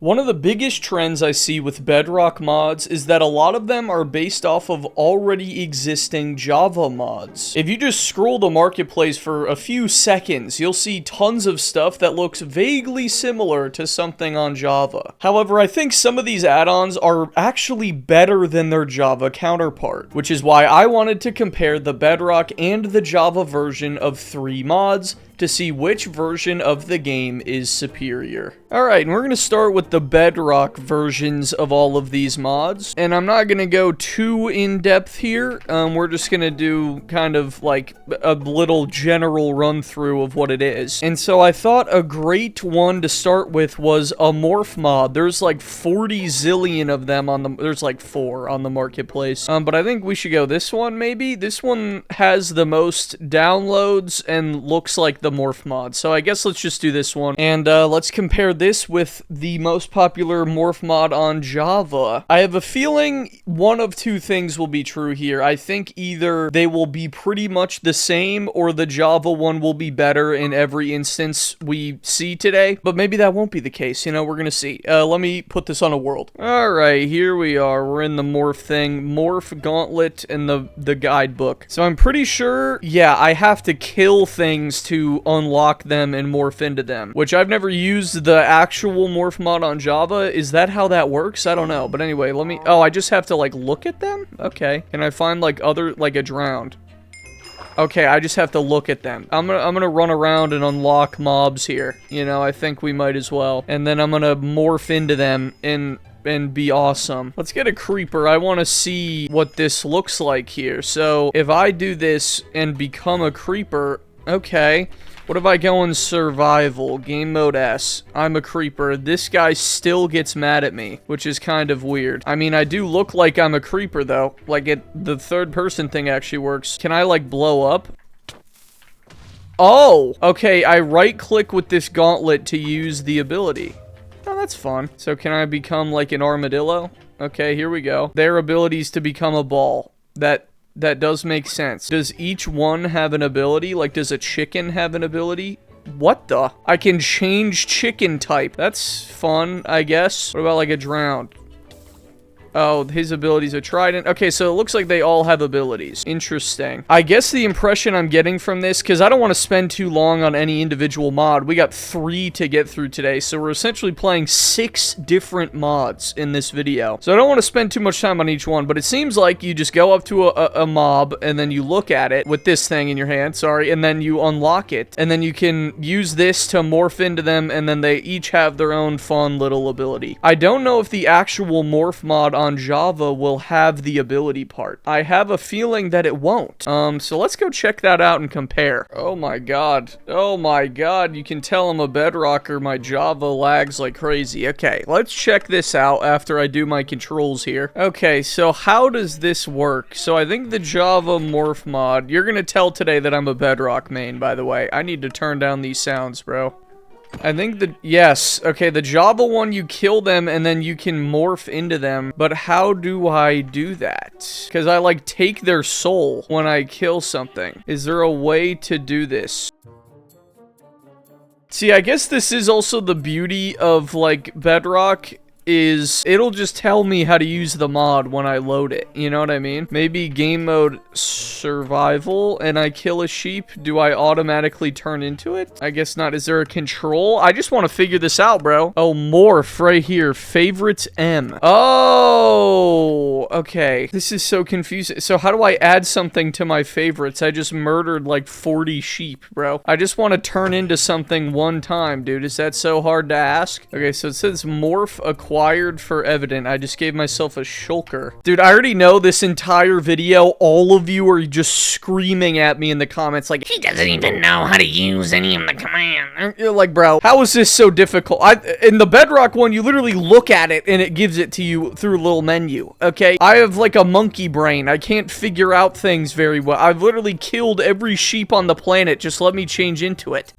One of the biggest trends I see with Bedrock mods is that a lot of them are based off of already existing Java mods. If you just scroll the marketplace for a few seconds, you'll see tons of stuff that looks vaguely similar to something on Java. However, I think some of these add-ons are actually better than their Java counterpart, which is why I wanted to compare the Bedrock and the Java version of 3 mods to see which version of the game is superior. Alright, and we're going to start with the Bedrock versions of all of these mods, and I'm not going to go too in-depth here. We're just going to do kind of like a little general run-through of what it is. And so I thought a great one to start with was a morph mod. There's like 40 zillion of them on the, there's like 4 on the marketplace. But I think we should go this one maybe. This one has the most downloads and looks like the morph mod. So I guess let's just do this one. And let's compare this with the most popular morph mod on Java. I have a feeling one of two things will be true here. I think either they will be pretty much the same or the Java one will be better in every instance we see today. But maybe that won't be the case. You know, we're gonna see. Let me put this on a world. Alright, here we are. We're in the morph thing. Morph gauntlet and the guidebook. So I'm pretty sure, yeah, I have to kill things to unlock them and morph into them, which I've never used the actual morph mod on Java. Is that how that works? I don't know. But anyway, let me, oh, I just have to like look at them? Okay. Can I find like other, like a drowned? Okay, I just have to look at them. I'm gonna run around and unlock mobs here. You know, I think we might as well. And then I'm gonna morph into them and be awesome. Let's get a creeper. I want to see what this looks like here. So if I do this and become a creeper, okay. What if I go in survival, game mode S? I'm a creeper. This guy still gets mad at me, which is kind of weird. I mean, I do look like I'm a creeper though. Like the third person thing actually works. Can I like blow up? Oh, okay. I right click with this gauntlet to use the ability. Oh, that's fun. So can I become like an armadillo? Okay, here we go. Their abilities to become a ball. That does make sense. Does each one have an ability? Like, does a chicken have an ability? What the? I can change chicken type. That's fun, I guess. What about like a drowned? Oh, his abilities are trident. Okay, so it looks like they all have abilities. Interesting. I guess the impression I'm getting from this, because I don't want to spend too long on any individual mod. We got 3 to get through today, so we're essentially playing 6 different mods in this video. So I don't want to spend too much time on each one, but it seems like you just go up to a mob, and then you look at it with this thing in your hand, sorry, and then you unlock it, and then you can use this to morph into them, and then they each have their own fun little ability. I don't know if the actual morph mod on Java will have the ability part. I have a feeling that it won't. So let's go check that out and compare. Oh my god. Oh my god. You can tell I'm a bedrocker. My Java lags like crazy. Okay, let's check this out after I do my controls here. Okay, so how does this work? So I think the Java morph mod, you're gonna tell today that I'm a bedrock main, by the way. I need to turn down these sounds, bro. I think yes, okay, the Java one, you kill them and then you can morph into them, but how do I do that? Because I, like, take their soul when I kill something. Is there a way to do this? See, I guess this is also the beauty of, like, Bedrock, is it'll just tell me how to use the mod when I load it. You know what I mean? Maybe game mode survival and I kill a sheep. Do I automatically turn into it? I guess not. Is there a control? I just want to figure this out, bro. Oh, morph right here. Favorites M. Oh, okay. This is so confusing. So how do I add something to my favorites? I just murdered like 40 sheep, bro. I just want to turn into something one time, dude. Is that so hard to ask? Okay, so it says morph acquired for evident. I just gave myself a shulker. Dude, I already know this entire video, all of you are just screaming at me in the comments like, he doesn't even know how to use any of the commands. You're like, bro, how is this so difficult? In the Bedrock one, you literally look at it and it gives it to you through a little menu, okay? I have like a monkey brain. I can't figure out things very well. I've literally killed every sheep on the planet. Just let me change into it.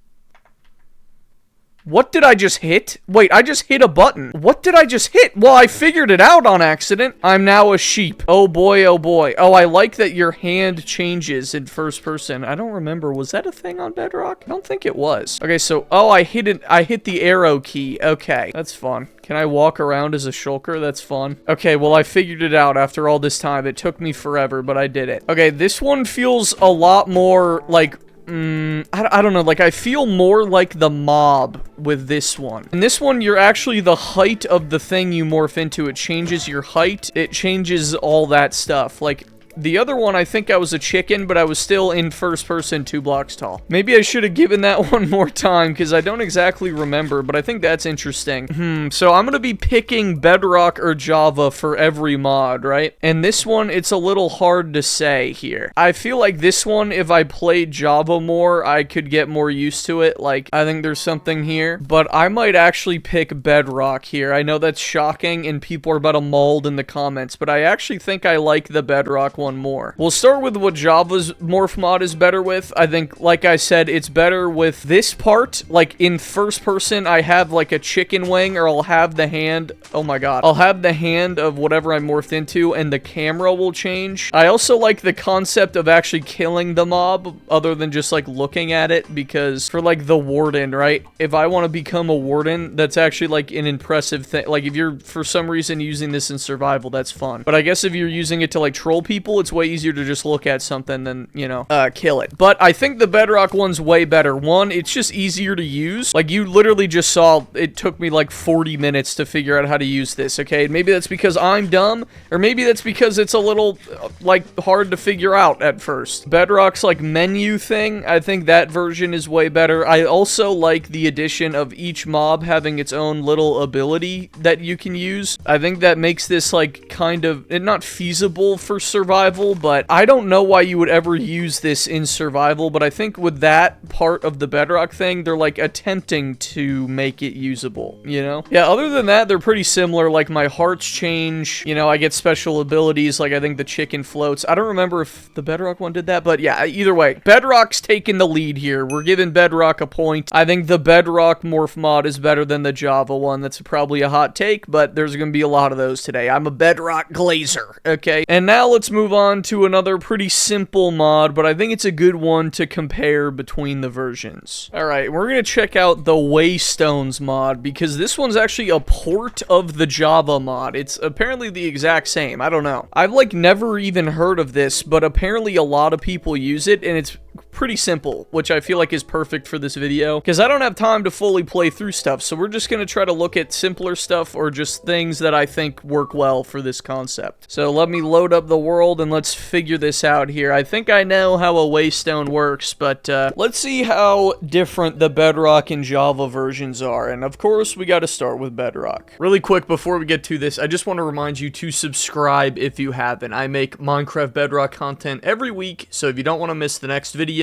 What did I just hit? Wait, I just hit a button. What did I just hit? Well, I figured it out on accident. I'm now a sheep. Oh boy, oh boy. Oh, I like that your hand changes in first person. I don't remember. Was that a thing on Bedrock? I don't think it was. Okay, so, oh, I hit it. I hit the arrow key. Okay, that's fun. Can I walk around as a shulker? That's fun. Okay, well, I figured it out after all this time. It took me forever, but I did it. Okay, this one feels a lot more like... I don't know, like, I feel more like the mob with this one. In this one, you're actually the height of the thing you morph into. It changes your height. It changes all that stuff. Like, the other one, I think I was a chicken, but I was still in first person 2 blocks tall. Maybe I should have given that one more time, because I don't exactly remember, but I think that's interesting. So I'm going to be picking Bedrock or Java for every mod, right? And this one, it's a little hard to say here. I feel like this one, if I played Java more, I could get more used to it. Like, I think there's something here, but I might actually pick Bedrock here. I know that's shocking, and people are about to mold in the comments, but I actually think I like the Bedrock one more. We'll start with what Java's morph mod is better with. I think, like I said, it's better with this part. Like, in first person, I have, like, a chicken wing, or I'll have the hand... Oh my god. I'll have the hand of whatever I'm morphed into, and the camera will change. I also like the concept of actually killing the mob, other than just, like, looking at it, because for, like, the warden, right? If I want to become a warden, that's actually, like, an impressive thing. Like, if you're, for some reason, using this in survival, that's fun. But I guess if you're using it to, like, troll people, it's way easier to just look at something than, you know, kill it. But I think the Bedrock one's way better. One, it's just easier to use. Like, you literally just saw, it took me like 40 minutes to figure out how to use this, okay? Maybe that's because I'm dumb, or maybe that's because it's a little, like, hard to figure out at first. Bedrock's, like, menu thing, I think that version is way better. I also like the addition of each mob having its own little ability that you can use. I think that makes this, like, kind of, not feasible for survival, but I don't know why you would ever use this in survival, but I think with that part of the Bedrock thing, they're, like, attempting to make it usable, you know? Yeah, other than that, they're pretty similar. Like, my hearts change, you know, I get special abilities, like, I think the chicken floats. I don't remember if the Bedrock one did that, but yeah, either way, Bedrock's taking the lead here. We're giving Bedrock a point. I think the Bedrock morph mod is better than the Java one. That's probably a hot take, but there's gonna be a lot of those today. I'm a Bedrock glazer, okay? And now let's move on to another pretty simple mod, but I think it's a good one to compare between the versions. Alright, we're gonna check out the Waystones mod, because this one's actually a port of the Java mod. It's apparently the exact same. I don't know. I've, like, never even heard of this, but apparently a lot of people use it, and it's pretty simple, which I feel like is perfect for this video, because I don't have time to fully play through stuff, so we're just gonna try to look at simpler stuff, or just things that I think work well for this concept. So let me load up the world, and let's figure this out here. I think I know how a Waystone works, but let's see how different the Bedrock and Java versions are, and of course, we gotta start with Bedrock. Really quick, before we get to this, I just want to remind you to subscribe if you haven't. I make Minecraft Bedrock content every week, so if you don't want to miss the next video,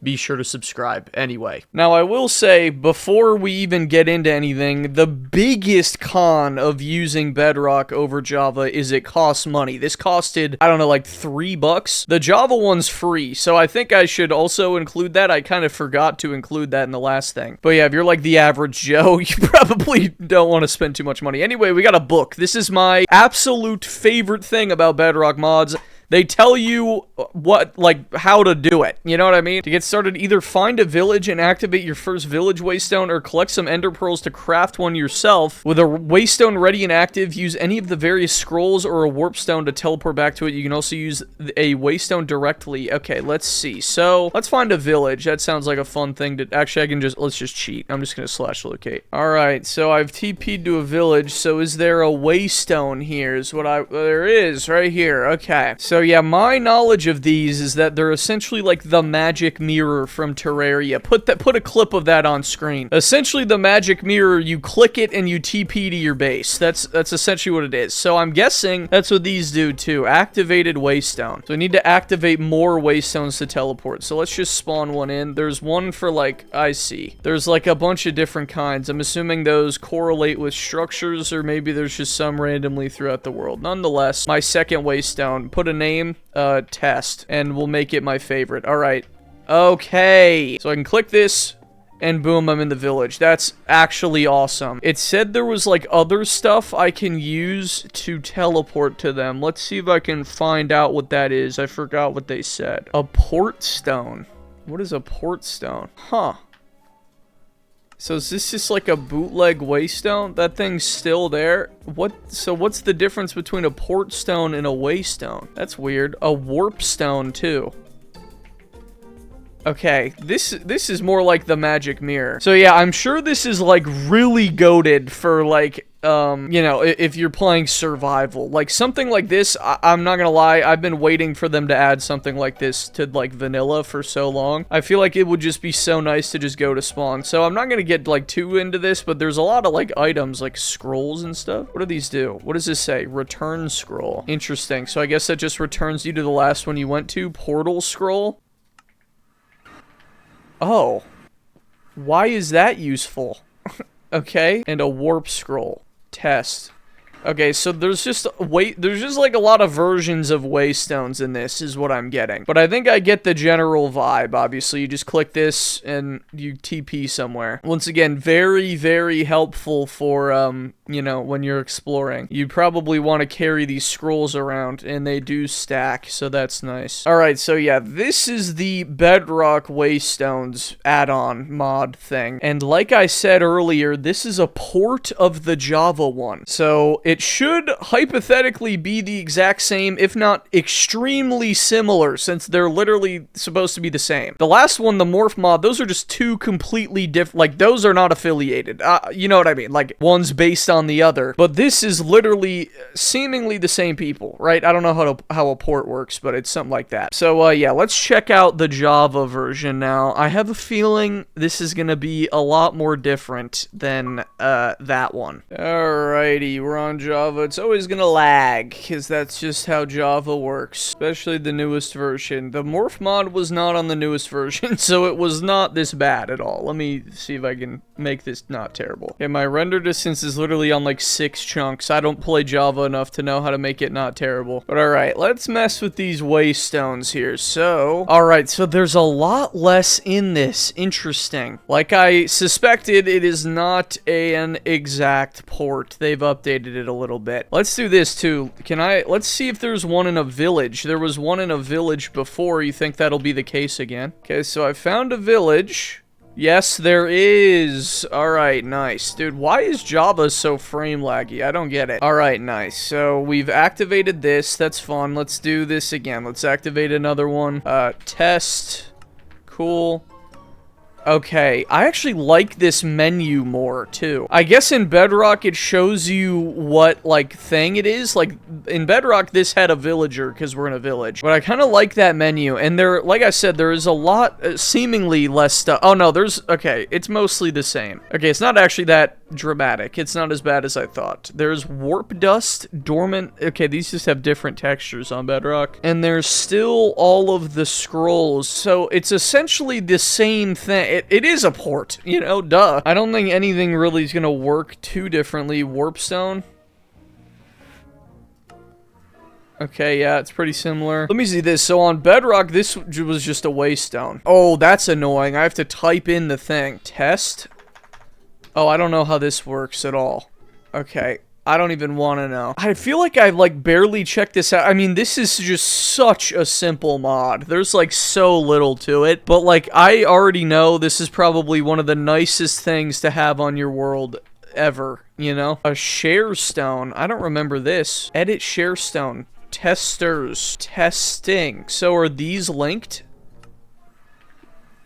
be sure to subscribe anyway. Now, I will say, before we even get into anything, the biggest con of using Bedrock over Java is it costs money. This costed, I don't know, like $3. The Java one's free, so I think I should also include that. I kind of forgot to include that in the last thing. But yeah, if you're like the average Joe, you probably don't want to spend too much money. Anyway, we got a book. This is my absolute favorite thing about Bedrock mods. They tell you what, like, how to do it. You know what I mean? To get started, either find a village and activate your first village waystone, or collect some ender pearls to craft one yourself. With a waystone ready and active, use any of the various scrolls or a warp stone to teleport back to it. You can also use a waystone directly. Okay, let's see. So, let's find a village. That sounds like a fun thing to... Actually, I can just... Let's just cheat. I'm just gonna slash locate. Alright, so I've TP'd to a village. So, is there a waystone here? Is what I... There is, right here. Okay. So, yeah, my knowledge of these is that they're essentially like the magic mirror from Terraria. Put a clip of that on screen. Essentially, the magic mirror, you click it and you TP to your base. That's essentially what it is. So I'm guessing that's what these do too. Activated waystone. So we need to activate more waystones to teleport. So let's just spawn one in. There's one for, like, I see. There's like a bunch of different kinds. I'm assuming those correlate with structures, or maybe there's just some randomly throughout the world. Nonetheless, my second waystone, put a name, test, and we'll make it my favorite. All right. Okay. So I can click this, And boom, I'm in the village. That's actually awesome. It said there was like other stuff I can use to teleport to them. Let's see if I can find out what that is. I forgot what they said. A port stone. What is a port stone? Huh. So is this just like a bootleg waystone? That thing's still there? So what's the difference between a port stone and a waystone? That's weird. A warp stone too. Okay, this is more like the magic mirror. So yeah, I'm sure this is like really goated for like, you know, if you're playing survival. Like something like this, I'm not gonna lie, I've been waiting for them to add something like this to like vanilla for so long. I feel like it would just be so nice to just go to spawn. So I'm not gonna get like too into this, but there's a lot of like items, like scrolls and stuff. What do these do? What does this say? Return scroll. Interesting. So I guess that just returns you to the last one you went to. Portal scroll. Oh, why is that useful? Okay, and a warp scroll. Test. Okay, so there's just like a lot of versions of waystones in this is what I'm getting. But I think I get the general vibe. Obviously, you just click this and you TP somewhere. Once again, very, very helpful for, you know, when you're exploring. You probably want to carry these scrolls around, and they do stack, so that's nice. Alright, so yeah, this is the Bedrock Waystones add-on mod thing. And like I said earlier, this is a port of the Java one. So it should hypothetically be the exact same, if not extremely similar, since they're literally supposed to be the same. The last one, the Morph mod, those are just two completely different, like, those are not affiliated. You know what I mean? Like, one's based on the other. But this is literally seemingly the same people, right? I don't know how a port works, but it's something like that. So, yeah, let's check out the Java version now. I have a feeling this is gonna be a lot more different than, that one. Alrighty, we're on Java. It's always gonna lag, because that's just how Java works, especially the newest version. The Morph mod was not on the newest version, so it was not this bad at all. Let me see if I can make this not terrible. Okay, my render distance is literally on like 6 chunks. I don't play Java enough to know how to make it not terrible. But alright, let's mess with these waystones here. So, alright, so there's a lot less in this. Interesting. Like I suspected, it is not an exact port. They've updated it a little bit. Let's do this too. Let's see if there's one in a village. There was one in a village before. You think that'll be the case again? Okay, so I found a village. Yes, there is. Alright, nice. Dude, why is Java so frame laggy? I don't get it. Alright, nice. So we've activated this. That's fun. Let's do this again. Let's activate another one. Test. Cool. Okay, I actually like this menu more, too. I guess in Bedrock, it shows you what, like, thing it is. Like, in Bedrock, this had a villager, because we're in a village. But I kind of like that menu, and there, like I said, there is a lot, seemingly less stuff. Oh, no, okay, it's mostly the same. Okay, it's not actually that dramatic. It's not as bad as I thought. There's warp dust, dormant. Okay, these just have different textures on Bedrock. And there's still all of the scrolls, so it's essentially the same thing. It is a port, you know, duh. I don't think anything really is gonna work too differently. Warpstone. Okay, yeah, it's pretty similar. Let me see this. So on Bedrock, this was just a waystone. Oh, that's annoying. I have to type in the thing. Test. Oh, I don't know how this works at all. Okay. I don't even want to know. I feel like I, like, barely checked this out. I mean, this is just such a simple mod. There's, like, so little to it. But, like, I already know this is probably one of the nicest things to have on your world ever, you know? A share stone. I don't remember this. Edit share stone. Testers. Testing. So are these linked?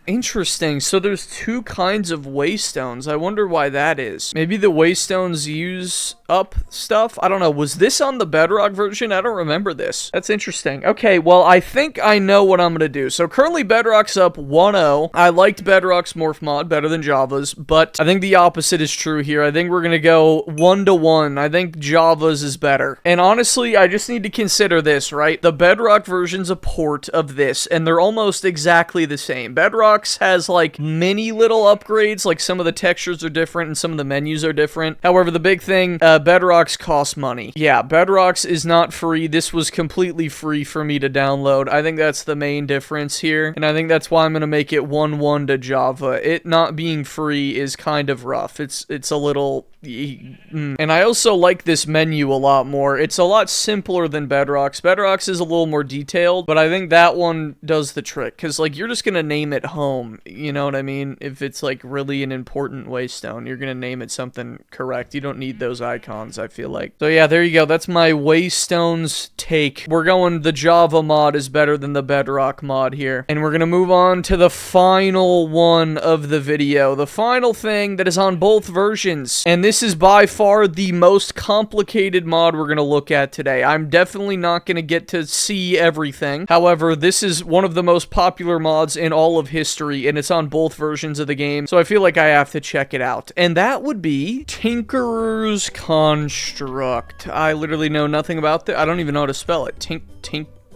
Interesting. So there's two kinds of waystones. I wonder why that is. Maybe the waystones use up stuff? I don't know. Was this on the Bedrock version? I don't remember this. That's interesting. Okay, well, I think I know what I'm gonna do. So currently Bedrock's up 1-0. I liked Bedrock's Morph mod better than Java's, but I think the opposite is true here. I think we're gonna go 1-1. I think Java's is better. And honestly, I just need to consider this, right? The Bedrock version's a port of this, and they're almost exactly the same. Bedrock Bedrock's has like mini little upgrades, like some of the textures are different and some of the menus are different. However, the big thing, Bedrock's cost money. Yeah, Bedrock's is not free. This was completely free for me to download. I think that's the main difference here, and I think that's why I'm gonna make it 1-1 to Java. It not being free is kind of rough. It's a little... And I also like this menu a lot more. It's a lot simpler than Bedrock's. Bedrock's is a little more detailed, but I think that one does the trick, because, like, you're just gonna name it home, you know what I mean? If it's, like, really an important waystone, you're gonna name it something correct. You don't need those icons, I feel like. So yeah, there you go. That's my waystones take. We're going the Java mod is better than the Bedrock mod here. And we're gonna move on to the final one of the video. The final thing that is on both versions. And this is by far the most complicated mod we're gonna look at today. I'm definitely not gonna get to see everything. However, this is one of the most popular mods in all of history, and it's on both versions of the game, so I feel like I have to check it out. And that would be Tinkerer's Construct. I literally know nothing about that. I don't even know how to spell it.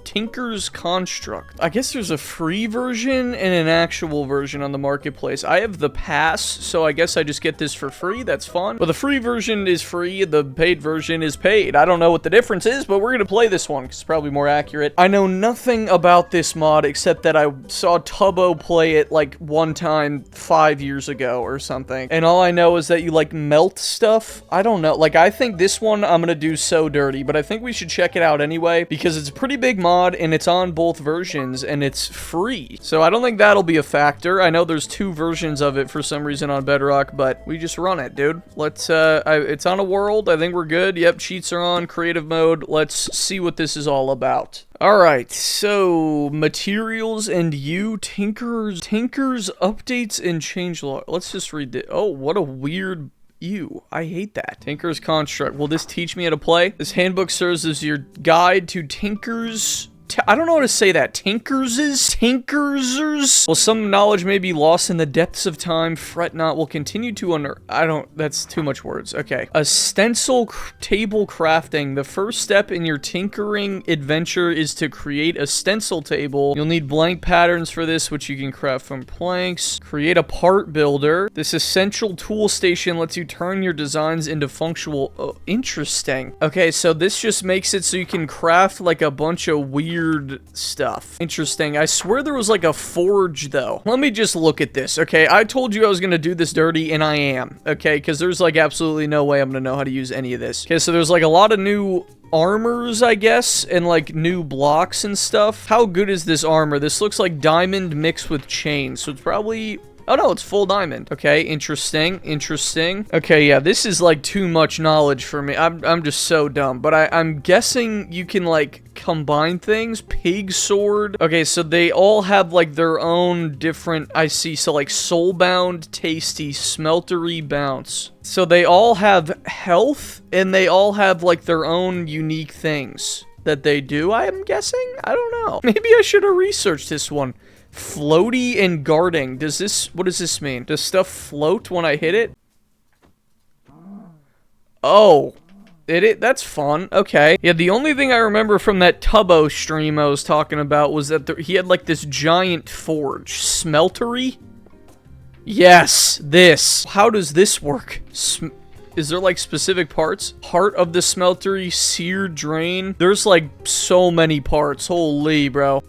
Tinker's Construct. I guess there's a free version and an actual version on the marketplace. I have the pass, so I guess I just get this for free. That's fun. But the free version is free, the paid version is paid. I don't know what the difference is, but we're gonna play this one because it's probably more accurate. I know nothing about this mod except that I saw Tubbo play it like one time 5 years ago or something. And all I know is that you like melt stuff. I don't know. Like, I think this one I'm gonna do so dirty, but I think we should check it out anyway because it's a pretty big mod and it's on both versions and it's free. So I don't think that'll be a factor. I know there's 2 versions of it for some reason on Bedrock, but we just run it, dude. Let's, it's on a world. I think we're good. Yep, cheats are on, creative mode. Let's see what this is all about. Alright, so materials and Tinker's updates and changelog. Let's just read it. Oh, what a weird... Ew, I hate that. Tinker's Construct. Will this teach me how to play? This handbook serves as your guide to Tinker's... I don't know how to say that. Tinkers's? Well, some knowledge may be lost in the depths of time. Fret not. Will continue to that's too much words. Okay. A stencil table crafting. The first step in your tinkering adventure is to create a stencil table. You'll need blank patterns for this, which you can craft from planks. Create a part builder. This essential tool station lets you turn your designs into functional... Oh, interesting. Okay, so this just makes it so you can craft like a bunch of weird stuff. Interesting. I swear there was like a forge though. Let me just look at this. Okay, I told you I was gonna do this dirty and I am. Okay, because there's like absolutely no way I'm gonna know how to use any of this. Okay, so there's like a lot of new armors, I guess, and like new blocks and stuff. How good is this armor? This looks like diamond mixed with chain, so it's probably... Oh no, it's full diamond. Okay, interesting, interesting. Okay, yeah, this is like too much knowledge for me. I'm just so dumb, but I'm guessing you can like combine things. Pig sword. Okay, so they all have like their own different, I see, so like soulbound, tasty, smeltery, bounce. So they all have health and they all have like their own unique things that they do, I am guessing? I don't know. Maybe I should have researched this one. Floaty and guarding. What does this mean? Does stuff float when I hit it? Oh. That's fun. Okay. Yeah, the only thing I remember from that Tubbo stream I was talking about was that he had like this giant forge. Smeltery? Yes, this. How does this work? Is there like specific parts? Heart of the smeltery, seared drain. There's like so many parts. Holy, bro.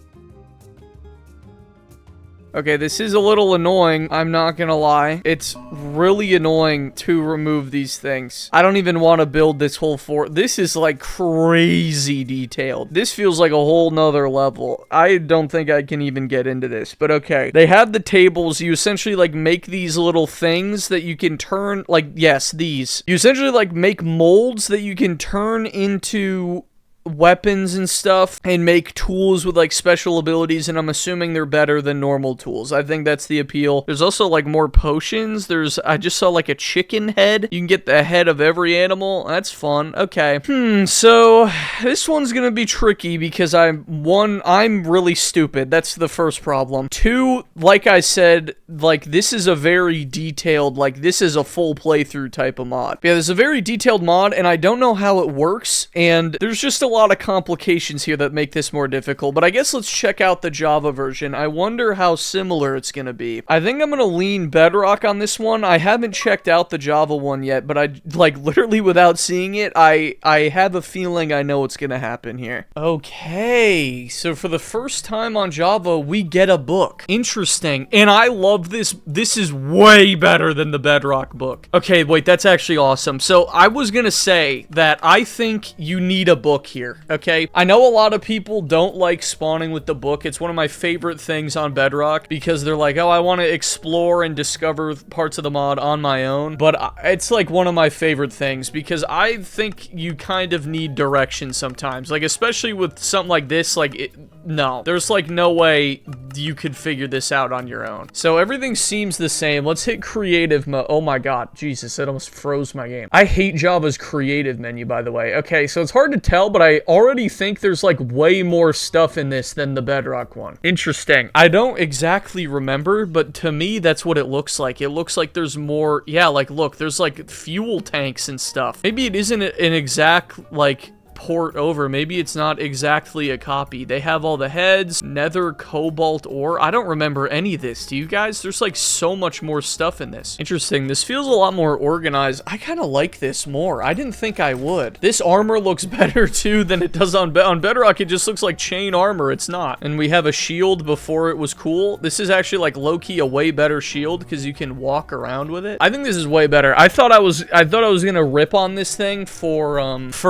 Okay, this is a little annoying, I'm not gonna lie. It's really annoying to remove these things. I don't even want to build this whole fort. This is like crazy detailed. This feels like a whole nother level. I don't think I can even get into this, but okay. They have the tables. You essentially like make these little things that you can turn, like, yes, these. You essentially like make molds that you can turn into weapons and stuff and make tools with like special abilities, and I'm assuming they're better than normal tools. I think that's the appeal. There's also like more potions. I just saw like a chicken head. You can get the head of every animal. That's fun. Okay. So this one's gonna be tricky because I'm really stupid. That's the first problem. 2, like I said, like, this is a very detailed, like, this is a full playthrough type of mod. Yeah, there's a very detailed mod, and I don't know how it works, and there's just a lot of complications here that make this more difficult, but I guess let's check out the Java version. I wonder how similar it's gonna be. I think I'm gonna lean Bedrock on this one. I haven't checked out the Java one yet, but I, like, literally without seeing it, I have a feeling I know what's gonna happen here. Okay, so for the first time on Java, we get a book. Interesting, and I love this. This is way better than the Bedrock book. Okay, wait, that's actually awesome. So I was gonna say that I think you need a book here, okay? I know a lot of people don't like spawning with the book. It's one of my favorite things on Bedrock because they're like, oh, I want to explore and discover parts of the mod on my own, but it's like one of my favorite things because I think you kind of need direction sometimes, like especially with something like this. Like, no, there's like no way you could figure this out on your own. So everything seems the same. Let's hit creative mode. Oh my god, Jesus, it almost froze my game. I hate Java's creative menu, by the way. Okay, so it's hard to tell, but I already think there's like way more stuff in this than the Bedrock one. Interesting. I don't exactly remember, but to me, that's what it looks like. It looks like there's more, yeah, like look, there's like fuel tanks and stuff. Maybe it isn't an exact, like, port over. Maybe it's not exactly a copy. They have all the heads, nether, cobalt ore. I don't remember any of this. Do you guys? There's like so much more stuff in this. Interesting. This feels a lot more organized. I kind of like this more. I didn't think I would. This armor looks better too than it does on Bedrock. It just looks like chain armor. It's not. And we have a shield before it was cool. This is actually like low-key a way better shield because you can walk around with it. I think this is way better. I thought I was gonna rip on this thing for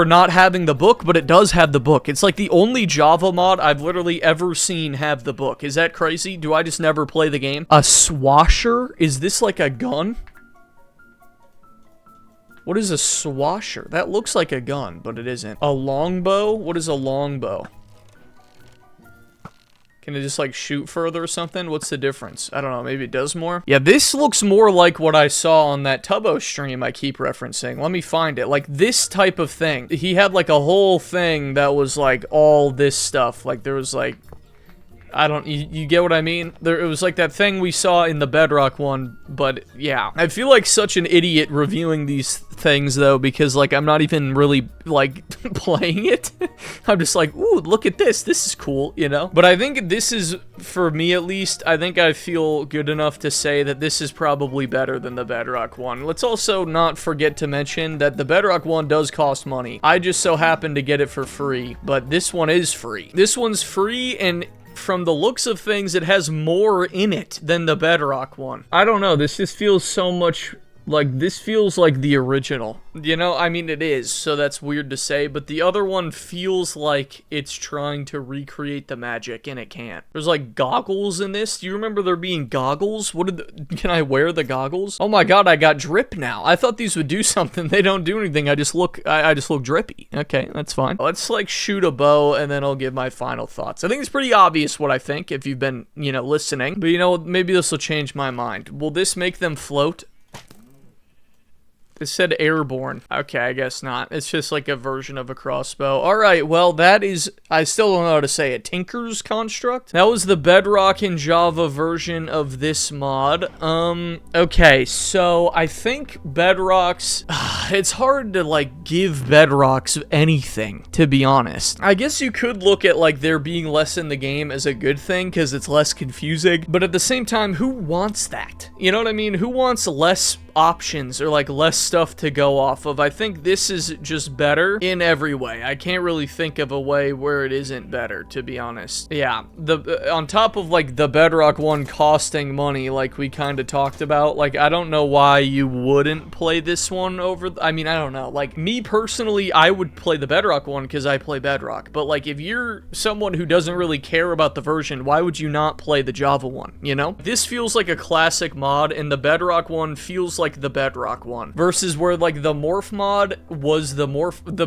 not having the book, but it does have the book. It's like the only Java mod I've literally ever seen have the book. Is that crazy? Do I just never play the game? A swasher? Is this like a gun? What is a swasher? That looks like a gun, but it isn't. A longbow? What is a longbow? Can it just, like, shoot further or something? What's the difference? I don't know. Maybe it does more? Yeah, this looks more like what I saw on that Tubbo stream I keep referencing. Let me find it. Like, this type of thing. He had, like, a whole thing that was, like, all this stuff. Like, there was, like... I don't... You get what I mean? It was like that thing we saw in the Bedrock one, but yeah. I feel like such an idiot reviewing these things, though, because, like, I'm not even really, like, playing it. I'm just like, ooh, look at this. This is cool, you know? But I think this is, for me at least, I think I feel good enough to say that this is probably better than the Bedrock one. Let's also not forget to mention that the Bedrock one does cost money. I just so happen to get it for free, but this one is free. This one's free, and... from the looks of things, it has more in it than the Bedrock one. I don't know, this just feels so much... like, this feels like the original. You know, I mean, it is, so that's weird to say, but the other one feels like it's trying to recreate the magic, and it can't. There's, like, goggles in this. Do you remember there being goggles? Can I wear the goggles? Oh my god, I got drip now. I thought these would do something. They don't do anything. I just look drippy. Okay, that's fine. Let's, like, shoot a bow, and then I'll give my final thoughts. I think it's pretty obvious what I think, if you've been, you know, listening. But, you know, maybe this will change my mind. Will this make them float? It said airborne. Okay, I guess not. It's just like a version of a crossbow. Alright, well, that is... I still don't know how to say it. Tinker's Construct? That was the Bedrock and Java version of this mod. Okay, so I think Bedrock's... it's hard to, like, give Bedrock's anything, to be honest. I guess you could look at, like, there being less in the game as a good thing, because it's less confusing. But at the same time, who wants that? You know what I mean? Who wants less options or like less stuff to go off of? I think this is just better in every way. I can't really think of a way where it isn't better, to be honest. Yeah, on top of like the Bedrock one costing money, like we kind of talked about, like I don't know why you wouldn't play this one over. I mean, I don't know. Like me personally, I would play the Bedrock one because I play Bedrock. But like if you're someone who doesn't really care about the version, why would you not play the Java one? You know, this feels like a classic mod, and the Bedrock one feels like the Bedrock one, versus where like the morph mod was the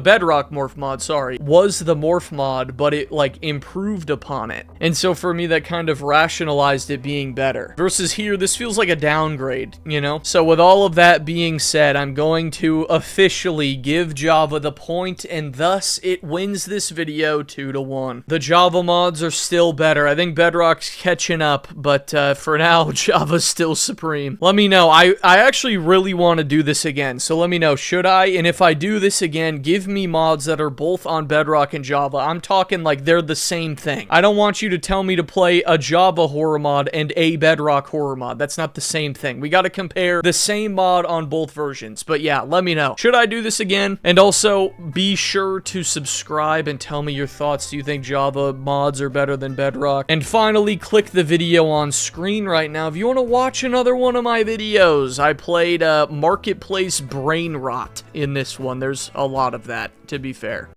Bedrock morph mod, sorry, was the morph mod, but it like improved upon it. And so for me, that kind of rationalized it being better. Versus here, this feels like a downgrade, you know? So with all of that being said, I'm going to officially give Java the point, and thus it wins this video 2-1. The Java mods are still better. I think Bedrock's catching up, but for now, Java's still supreme. Let me know. I actually really want to do this again, so let me know. Should I? And if I do this again, give me mods that are both on Bedrock and Java. I'm talking like they're the same thing. I don't want you to tell me to play a Java horror mod and a Bedrock horror mod. That's not the same thing. We got to compare the same mod on both versions. But yeah, let me know. Should I do this again? And also, be sure to subscribe and tell me your thoughts. Do you think Java mods are better than Bedrock? And finally, click the video on screen right now if you want to watch another one of my videos. I played Marketplace Brain Rot in this one. There's a lot of that, to be fair.